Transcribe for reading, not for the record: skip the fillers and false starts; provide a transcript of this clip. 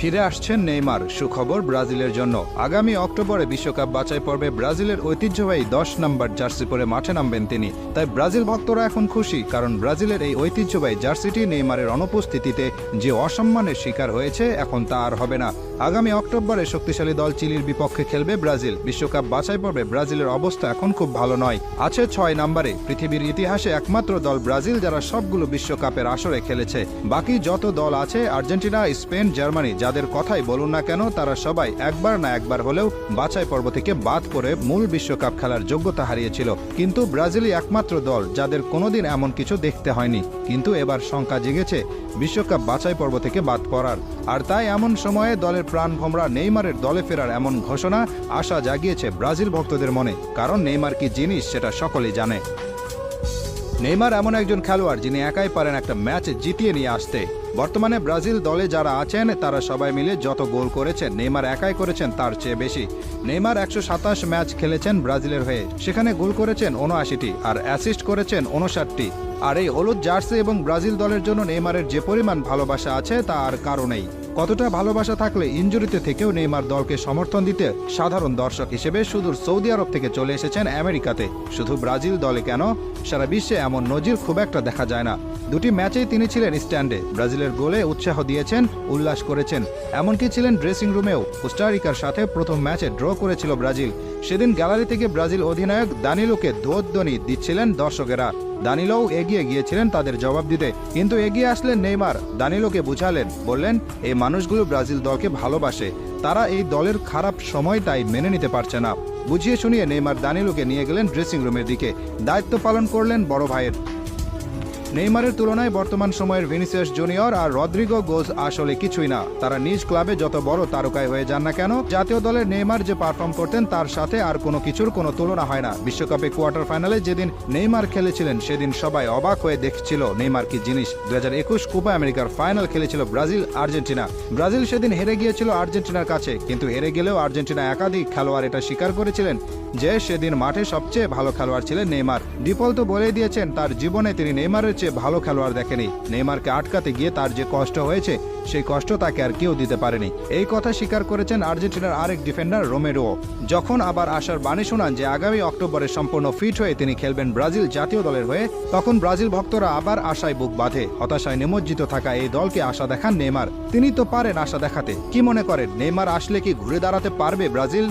ফিরে আসছেন নেইমার। সুখবর ব্রাজিলের জন্য, আগামী অক্টোবরে বিশ্বকাপ বাছাই পর্বে ব্রাজিলের ঐতিহ্যবাহী 10 নম্বর জার্সি পরে মাঠে নামবেন তিনি। তাই ব্রাজিল ভক্তরা এখন খুশি, কারণ ব্রাজিলের এই ঐতিহ্যবাহী জার্সিটি নেইমারের অনুপস্থিতিতে যে অসম্মানের শিকার হয়েছে, এখন তা আর হবে না। আগামী অক্টোবরে শক্তিশালী দল চিলির বিপক্ষে খেলবে ব্রাজিল। বিশ্বকাপ বাছাই পর্বে ব্রাজিলের অবস্থা এখন খুব ভালো নয়, আছে 6 নম্বরে। পৃথিবীর ইতিহাসে একমাত্র দল ব্রাজিল যারা সবগুলো বিশ্বকাপের আসরে খেলেছে। বাকি যত দল আছে, আর্জেন্টিনা, স্পেন, জার্মানি, যাদের কথাই বলুন না কেন, তারা সবাই একবার না একবার হলেও বাছাই পর্ব থেকে বাদ পড়ে মূল বিশ্বকাপ খেলার যোগ্যতা হারিয়েছিল। কিন্তু ব্রাজিলই একমাত্র দল যাদের কোনোদিন এমন কিছু দেখতে হয়নি। কিন্তু এবার শঙ্কা জেগেছে বিশ্বকাপ বাছাই পর্ব থেকে বাদ পড়ার। আর তাই এমন সময়ে দলের প্রাণভোমরা নেইমারের দলে ফেরার এমন ঘোষণা আশা জাগিয়েছে ব্রাজিল ভক্তদের মনে, কারণ নেইমার কি জিনিস সেটা সকলেই জানে। নেইমার এমন একজন খেলোয়াড় যিনি একাই পারেন একটা ম্যাচ জিতিয়ে নিয়ে আসতে। বর্তমানে ব্রাজিল দলে যারা আছেন তারা সবাই মিলে যত গোল করেছেন, নেইমার একাই করেছেন তার চেয়ে বেশি। নেইমার 127 ম্যাচ খেলেছেন ব্রাজিলের হয়ে, সেখানে গোল করেছেন 79টি আর অ্যাসিস্ট করেছেন 59টি। আর এই হলুদ জার্সি এবং ব্রাজিল দলের জন্য নেইমারের যে পরিমাণ ভালোবাসা আছে তা আর কারণেই। কতটা ভালোবাসা থাকলে ইনজুরিতে থেকেও নেইমার দলকে সমর্থন দিতে সাধারণ দর্শক হিসেবে সুদূর সৌদি আরব থেকে চলে এসেছেন আমেরিকাতে। শুধু ব্রাজিল দলে কেন, সারা বিশ্বে এমন নজির খুব একটা দেখা যায় না। 2টি ম্যাচেই তিনি ছিলেন স্ট্যান্ডে, ব্রাজিলের গোলে উৎসাহ দিয়েছেন, উল্লাস করেছেন, এমনকি ছিলেন ড্রেসিং রুমেও। কোস্টারিকার সাথে প্রথম ম্যাচে ড্র করেছিল ব্রাজিল। সেদিন গ্যালারি থেকে ব্রাজিল অধিনায়ক দানিলোকে ধ্বনি দিচ্ছিলেন দর্শকেরা। দানিলোও এগিয়ে গিয়েছিলেন তাদের জবাব দিতে, কিন্তু এগিয়ে আসলেন নেইমার। দানিলোকে বুঝালেন, বললেন এই মানুষগুলো ব্রাজিল দলকে ভালোবাসে, তারা এই দলের খারাপ সময়টাই মেনে নিতে পারছে না। বুঝিয়ে শুনিয়ে নেইমার দানিলোকে নিয়ে গেলেন ড্রেসিং রুমের দিকে, দায়িত্ব পালন করলেন বড় ভাইয়ের। নেইমারের তুলনায় বর্তমান সময়ের ভিনিসিয়াস জুনিয়র আর রদ্রিগো গোজ আসলে কিছুই না। তারা নিজ ক্লাবে যত বড় তারকায় হয়ে যান না কেন, জাতীয় দলের নেইমার যে পারফর্ম করতেন তার সাথে আর কোনো কিছুর কোনো তুলনা হয় না। বিশ্বকাপে কোয়ার্টার ফাইনালে যেদিন নেইমার খেলেছিলেন, সেদিন সবাই অবাক হয়ে দেখছিল নেইমার কি জিনিস। 2021 কোপা আমেরিকার ফাইনাল খেলেছিল ব্রাজিল আর্জেন্টিনা। ব্রাজিল সেদিন হেরে গিয়েছিল আর্জেন্টিনার কাছে, কিন্তু হেরে গেলেও আর্জেন্টিনা একাধিক খেলোয়াড় এটা স্বীকার করেছিলেন যে সেদিন মাঠে সবচেয়ে ভালো খেলোয়াড় ছিলেন নেইমার। ডিপল তো বলে দিয়েছেন তার জীবনে তিনি নেইমারের চেয়ে ভালো খেলোয়াড় দেখেনি। নেইমারকে আটকাতে গিয়ে তার যে কষ্ট হয়েছে, সেই কষ্ট তাকে আর কেউ দিতে পারেনি। এই কথা স্বীকার করেছেন আর্জেন্টিনার আরেক ডিফেন্ডার রোমেরো। যখন আবার আশার বাণী শোনান যে আগামী অক্টোবরে সম্পূর্ণ ফিট হয়ে তিনি খেলবেন ব্রাজিল জাতীয় দলের হয়ে, তখন ব্রাজিল ভক্তরা আবার আশায় বুক বাঁধে। হতাশায় নিমজ্জিত থাকা এই দলকে আশা দেখান নেইমার। তিনি তো পারেন আশা দেখাতে। কি মনে করেন, নেইমার আসলে কি ঘুরে দাঁড়াতে পারবে ব্রাজিল?